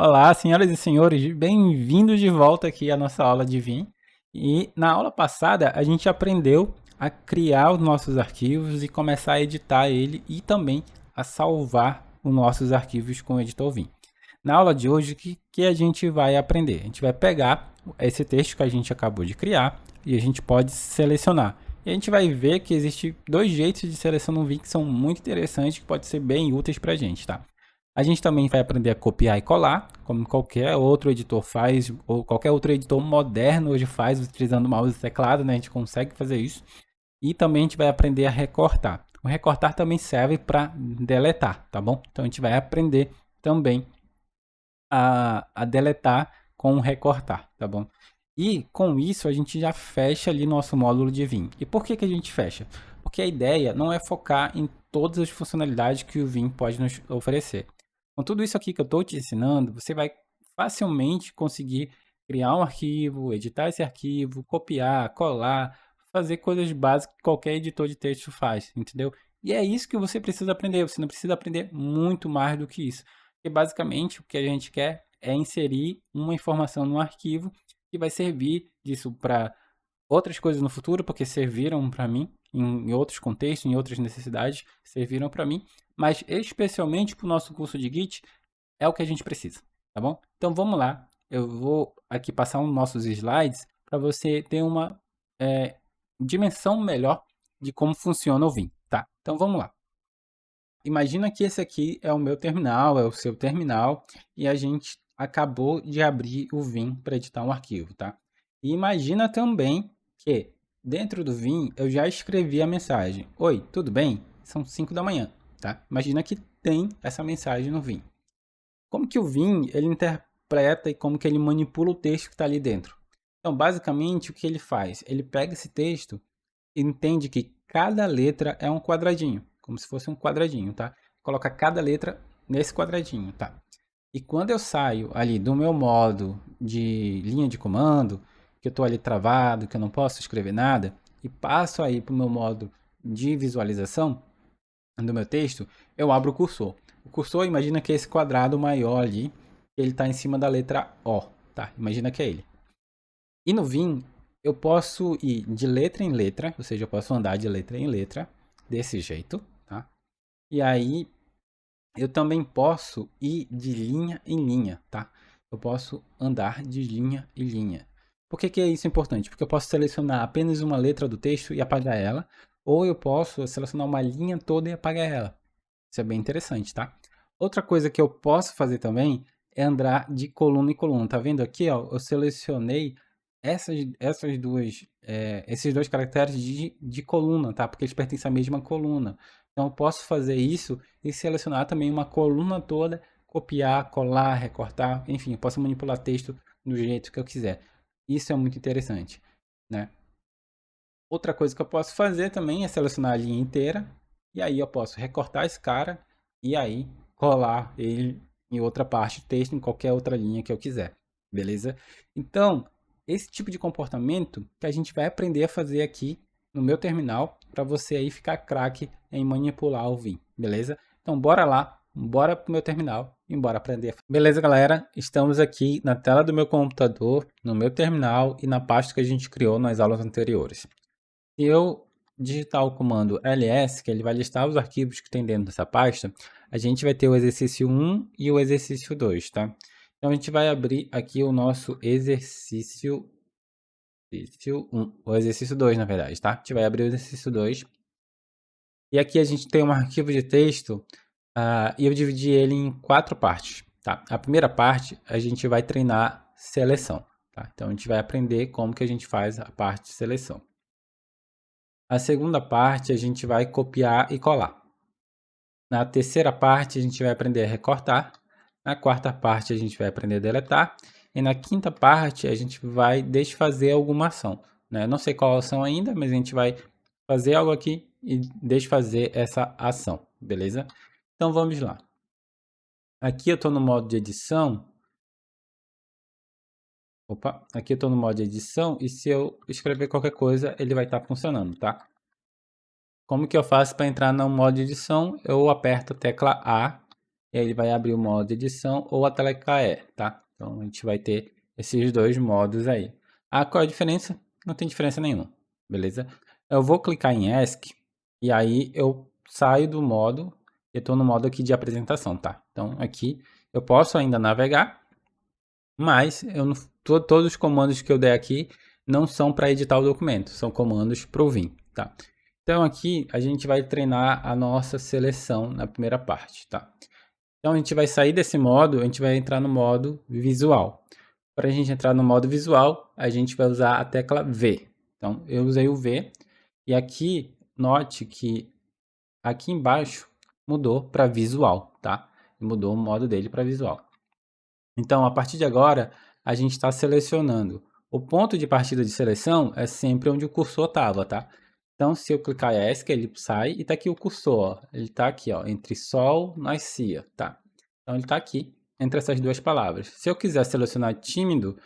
Olá, senhoras e senhores, bem-vindos de volta aqui à nossa aula de Vim. E na aula passada a gente aprendeu a criar os nossos arquivos e começar a editar ele e também a salvar os nossos arquivos com o editor Vim. Na aula de hoje, o que a gente vai aprender? A gente vai pegar esse texto que a gente acabou de criar e a gente pode selecionar. E a gente vai ver que existem dois jeitos de seleção no Vim que são muito interessantes, que podem ser bem úteis para a gente, tá? A gente também vai aprender a copiar e colar, como qualquer outro editor faz, ou qualquer outro editor moderno hoje faz, utilizando mouse e teclado, né? A gente consegue fazer isso. E também a gente vai aprender a recortar. O recortar também serve para deletar, tá bom? Então a gente vai aprender também a deletar com o recortar, tá bom? E com isso a gente já fecha ali nosso módulo de Vim. E por que a gente fecha? Porque a ideia não é focar em todas as funcionalidades que o Vim pode nos oferecer. Com tudo isso aqui que eu estou te ensinando, você vai facilmente conseguir criar um arquivo, editar esse arquivo, copiar, colar, fazer coisas básicas que qualquer editor de texto faz, entendeu? E é isso que você precisa aprender, você não precisa aprender muito mais do que isso. Porque basicamente o que a gente quer é inserir uma informação no arquivo que vai servir disso para outras coisas no futuro, porque serviram para mim em outros contextos, em outras necessidades, serviram para mim, mas especialmente para o nosso curso de Git, é o que a gente precisa, tá bom? Então vamos lá, eu vou aqui passar os nossos slides para você ter uma dimensão melhor de como funciona o Vim, tá? Então vamos lá. Imagina que esse aqui é o meu terminal, é o seu terminal, e a gente acabou de abrir o Vim para editar um arquivo, tá? E imagina também que dentro do Vim eu já escrevi a mensagem. Oi, tudo bem? São 5 da manhã, tá? Imagina que tem essa mensagem no Vim. Como que o Vim ele interpreta e como que ele manipula o texto que está ali dentro? Então, basicamente, o que ele faz? Ele pega esse texto e entende que cada letra é um quadradinho, como se fosse um quadradinho, tá? Coloca cada letra nesse quadradinho, tá? E quando eu saio ali do meu modo de linha de comando, que eu estou ali travado, que eu não posso escrever nada, e passo aí para o meu modo de visualização do meu texto, eu abro o cursor. O cursor, imagina que é esse quadrado maior ali, ele está em cima da letra O, tá? Imagina que é ele. E no Vim, eu posso ir de letra em letra, ou seja, eu posso andar de letra em letra, desse jeito, tá? E aí, eu também posso ir de linha em linha, tá? Eu posso andar de linha em linha. Por que é isso importante? Porque eu posso selecionar apenas uma letra do texto e apagar ela, ou eu posso selecionar uma linha toda e apagar ela. Isso é bem interessante, tá? Outra coisa que eu posso fazer também é andar de coluna em coluna. Tá vendo aqui, ó? Eu selecionei esses dois caracteres de coluna, tá? Porque eles pertencem à mesma coluna. Então eu posso fazer isso e selecionar também uma coluna toda, copiar, colar, recortar, enfim, eu posso manipular texto do jeito que eu quiser. Isso é muito interessante, né? Outra coisa que eu posso fazer também é selecionar a linha inteira e aí eu posso recortar esse cara e aí colar ele em outra parte do texto, em qualquer outra linha que eu quiser, beleza? Então, esse tipo de comportamento que a gente vai aprender a fazer aqui no meu terminal para você aí ficar craque em manipular o Vim, beleza? Então, bora lá, bora pro meu terminal e bora aprender. Beleza, galera? Estamos aqui na tela do meu computador, no meu terminal e na pasta que a gente criou nas aulas anteriores. Se eu digitar o comando ls, que ele vai listar os arquivos que tem dentro dessa pasta, a gente vai ter o exercício 1 e o exercício 2, tá? Então a gente vai abrir aqui o nosso exercício 1, o exercício 2, na verdade, tá? A gente vai abrir o exercício 2. E aqui a gente tem um arquivo de texto e eu dividi ele em 4 partes, tá? A primeira parte a gente vai treinar seleção, tá? Então a gente vai aprender como que a gente faz a parte de seleção. A segunda parte a gente vai copiar e colar. Na terceira parte a gente vai aprender a recortar. Na quarta parte a gente vai aprender a deletar. E na quinta parte a gente vai desfazer alguma ação, né? Não sei qual ação ainda, mas a gente vai fazer algo aqui e desfazer essa ação, beleza? Então vamos lá. Aqui eu estou no modo de edição. Opa, aqui eu estou no modo de edição e se eu escrever qualquer coisa ele vai estar funcionando, tá? Como que eu faço para entrar no modo de edição? Eu aperto a tecla A e aí ele vai abrir o modo edição ou a tela KE, tá? Então a gente vai ter esses dois modos aí. Qual é a diferença? Não tem diferença nenhuma, beleza? Eu vou clicar em ESC e aí eu saio do modo, eu estou no modo aqui de apresentação, tá? Então aqui eu posso ainda navegar, mas eu não, todos os comandos que eu der aqui não são para editar o documento, são comandos para o Vim, tá? Então aqui a gente vai treinar a nossa seleção na primeira parte, tá? Então a gente vai sair desse modo, a gente vai entrar no modo visual. Para a gente entrar no modo visual, a gente vai usar a tecla V. Então eu usei o V e aqui note que aqui embaixo mudou para visual, tá? Mudou o modo dele para visual. Então, a partir de agora, a gente está selecionando. O ponto de partida de seleção é sempre onde o cursor estava, tá? Então, se eu clicar em ESC, ele sai e está aqui o cursor. Ó. Ele está aqui, ó, entre sol, nascia, tá? Então, ele está aqui, entre essas duas palavras. Se eu quiser selecionar tímido,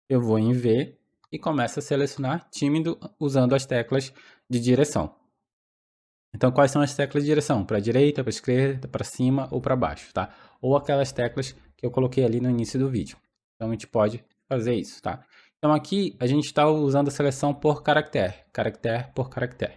eu vou em V e começo a selecionar tímido usando as teclas de direção. Então, quais são as teclas de direção? Para a direita, para a esquerda, para cima ou para baixo, tá? Ou aquelas teclas que eu coloquei ali no início do vídeo. Então, a gente pode fazer isso, tá? Então, aqui a gente está usando a seleção por caractere, caractere por caractere.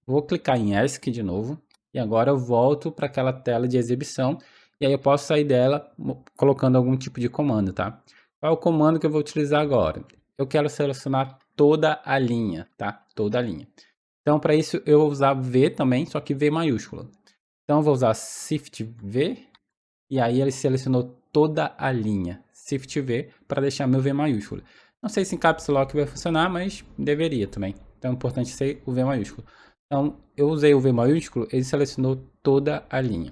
Vou clicar em ESC de novo e agora eu volto para aquela tela de exibição e aí eu posso sair dela colocando algum tipo de comando, tá? Qual é o comando que eu vou utilizar agora? Eu quero selecionar toda a linha, tá? Toda a linha. Então, para isso, eu vou usar V também, só que V maiúsculo. Então, eu vou usar Shift V, e aí ele selecionou toda a linha. Shift V, para deixar meu V maiúsculo. Não sei se em Caps Lock vai funcionar, mas deveria também. Então, é importante ser o V maiúsculo. Então, eu usei o V maiúsculo, ele selecionou toda a linha.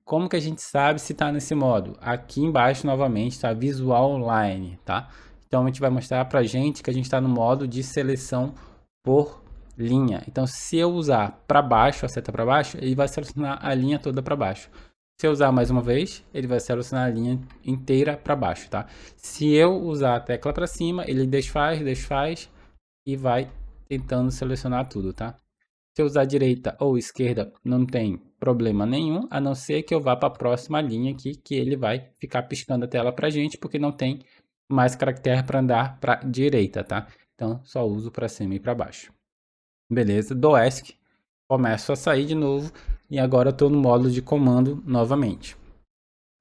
Como que a gente sabe se está nesse modo? Aqui embaixo, novamente, está Visual Line, tá? Então, a gente vai mostrar para a gente que a gente está no modo de seleção por linha. Então, se eu usar para baixo, a seta para baixo, ele vai selecionar a linha toda para baixo. Se eu usar mais uma vez, ele vai selecionar a linha inteira para baixo, tá? Se eu usar a tecla para cima, ele desfaz e vai tentando selecionar tudo, tá? Se eu usar direita ou esquerda, não tem problema nenhum, a não ser que eu vá para a próxima linha aqui, que ele vai ficar piscando a tela para gente, porque não tem mais caractere para andar para direita, tá? Então, só uso para cima e para baixo. Beleza, do ESC, começo a sair de novo e agora estou no módulo de comando novamente.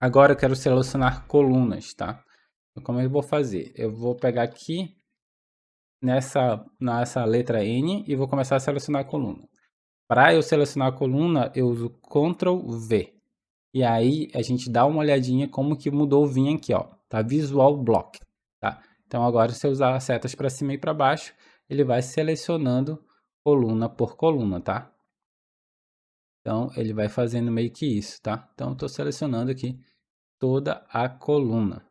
Agora eu quero selecionar colunas, tá? Então, como eu vou fazer? Eu vou pegar aqui nessa letra N e vou começar a selecionar a coluna. Para eu selecionar a coluna, eu uso Ctrl V. E aí a gente dá uma olhadinha como que mudou o Vim aqui, ó. Tá Visual Block, tá? Então agora se eu usar as setas para cima e para baixo, ele vai selecionando coluna por coluna, tá? Então, ele vai fazendo meio que isso, tá? Então, estou selecionando aqui toda a coluna.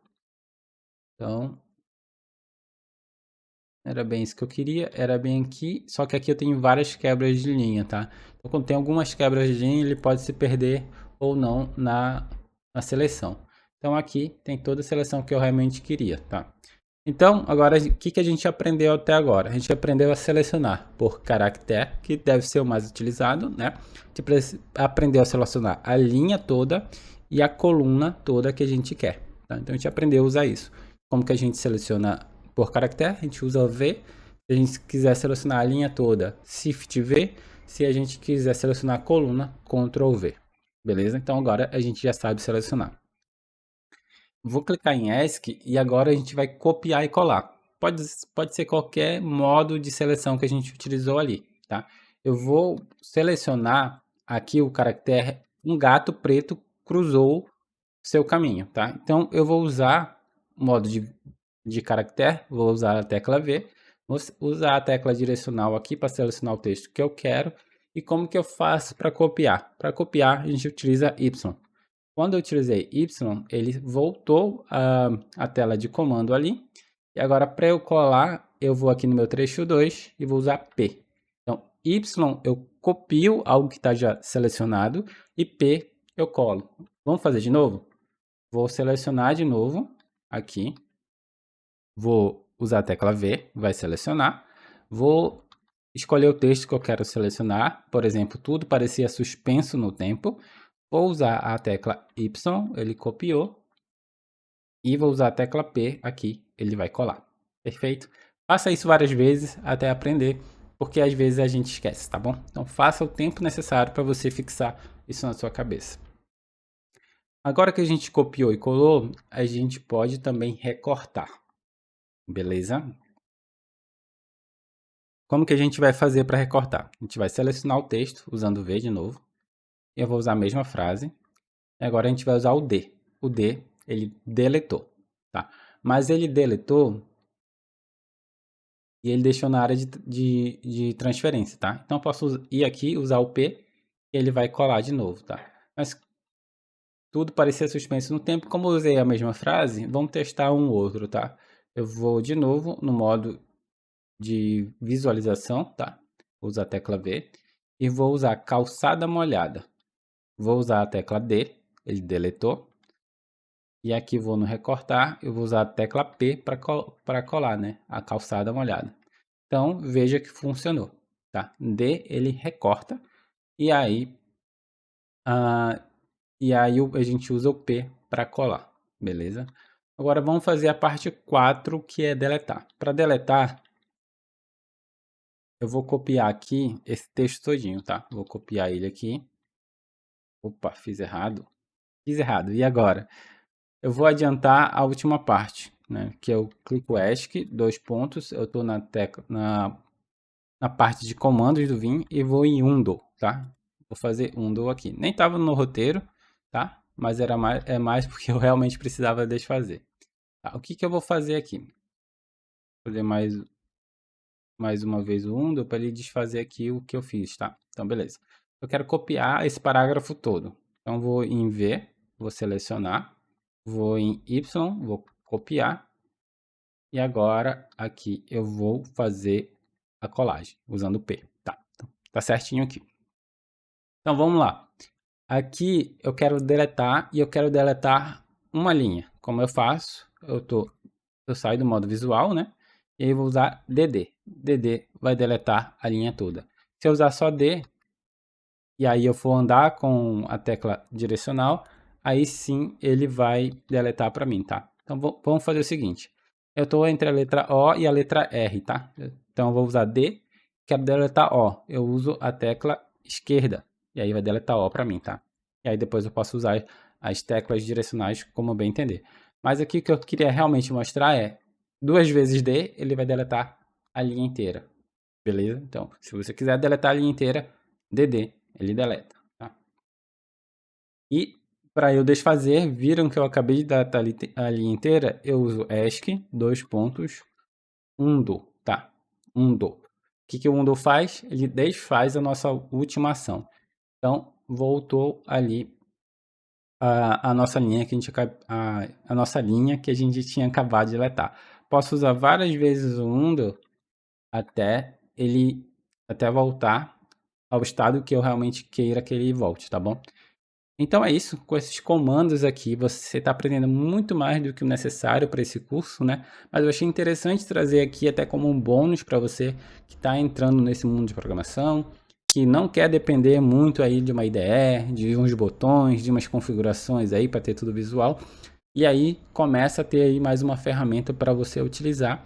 Então, era bem isso que eu queria, era bem aqui, só que aqui eu tenho várias quebras de linha, tá? Então, quando tem algumas quebras de linha, ele pode se perder ou não na seleção. Então, aqui tem toda a seleção que eu realmente queria, tá? Então, agora, o que a gente aprendeu até agora? A gente aprendeu a selecionar por caractere, que deve ser o mais utilizado, né? A gente aprendeu a selecionar a linha toda e a coluna toda que a gente quer. Tá? Então, a gente aprendeu a usar isso. Como que a gente seleciona por caractere? A gente usa o V. Se a gente quiser selecionar a linha toda, Shift V. Se a gente quiser selecionar a coluna, Ctrl V. Beleza? Então, agora a gente já sabe selecionar. Vou clicar em ESC e agora a gente vai copiar e colar. Pode ser qualquer modo de seleção que a gente utilizou ali, tá? Eu vou selecionar aqui o caractere um gato preto cruzou seu caminho, tá? Então eu vou usar o modo de caractere, vou usar a tecla V, vou usar a tecla direcional aqui para selecionar o texto que eu quero. E como que eu faço para copiar? Para copiar a gente utiliza Y. Quando eu utilizei Y, ele voltou a tela de comando ali. E agora, para eu colar, eu vou aqui no meu trecho 2 e vou usar P. Então, Y eu copio algo que está já selecionado e P eu colo. Vamos fazer de novo? Vou selecionar de novo aqui. Vou usar a tecla V, vai selecionar. Vou escolher o texto que eu quero selecionar. Por exemplo, tudo parecia suspenso no tempo. Vou usar a tecla Y, ele copiou. E vou usar a tecla P aqui, ele vai colar. Perfeito? Faça isso várias vezes até aprender, porque às vezes a gente esquece, tá bom? Então faça o tempo necessário para você fixar isso na sua cabeça. Agora que a gente copiou e colou, a gente pode também recortar. Beleza? Como que a gente vai fazer para recortar? A gente vai selecionar o texto usando o V de novo. Eu vou usar a mesma frase. E agora a gente vai usar o D. O D, ele deletou, tá? Mas ele deletou e ele deixou na área de transferência, tá? Então eu posso ir aqui, usar o P, e ele vai colar de novo, tá? Mas tudo parecia suspenso no tempo, como eu usei a mesma frase, vamos testar um outro, tá? Eu vou de novo no modo de visualização, tá? Vou usar a tecla V e vou usar calçada molhada. Vou usar a tecla D, ele deletou. E aqui vou no recortar, eu vou usar a tecla P para colar, né? A calçada molhada. Então, veja que funcionou, tá? D, ele recorta, e aí, a gente usa o P para colar, beleza? Agora, vamos fazer a parte 4, que é deletar. Para deletar, eu vou copiar aqui esse texto todinho, tá? Vou copiar ele aqui. Opa, fiz errado. Fiz errado, e agora? Eu vou adiantar a última parte, né? Que eu clico ESC, 2 pontos, eu estou na tecla, na parte de comandos do Vim e vou em Undo, tá? Vou fazer Undo aqui. Nem estava no roteiro, tá? Mas é mais porque eu realmente precisava desfazer. Tá? O que eu vou fazer aqui? Vou fazer mais uma vez o Undo para ele desfazer aqui o que eu fiz, tá? Então, beleza. Eu quero copiar esse parágrafo todo. Então, vou em V, vou selecionar, vou em Y, vou copiar. E agora, aqui, eu vou fazer a colagem, usando o P, tá? Então, tá certinho aqui. Então, vamos lá. Aqui, eu quero deletar e eu quero deletar uma linha. Como eu faço? Eu saio do modo visual, né? E aí, eu vou usar DD. DD vai deletar a linha toda. Se eu usar só D, e aí eu for andar com a tecla direcional, aí sim ele vai deletar para mim, tá? Então vamos fazer o seguinte. Eu estou entre a letra O e a letra R, tá? Então eu vou usar D, quero deletar O. Eu uso a tecla esquerda, e aí vai deletar O para mim, tá? E aí depois eu posso usar as teclas direcionais como bem entender. Mas aqui o que eu queria realmente mostrar é 2 vezes D, ele vai deletar a linha inteira. Beleza? Então, se você quiser deletar a linha inteira, DD, ele deleta. Tá? E para eu desfazer, viram que eu acabei de deletar a linha inteira? Eu uso ESC, 2 pontos, Undo, tá? Undo. O que o Undo faz? Ele desfaz a nossa última ação. Então, voltou ali a nossa linha que a nossa linha que a gente tinha acabado de deletar. Posso usar várias vezes o Undo até voltar ao estado que eu realmente queira que ele volte, tá bom? Então é isso, com esses comandos aqui você está aprendendo muito mais do que o necessário para esse curso, né? Mas eu achei interessante trazer aqui até como um bônus para você que está entrando nesse mundo de programação, que não quer depender muito aí de uma IDE, de uns botões, de umas configurações aí para ter tudo visual. E aí começa a ter aí mais uma ferramenta para você utilizar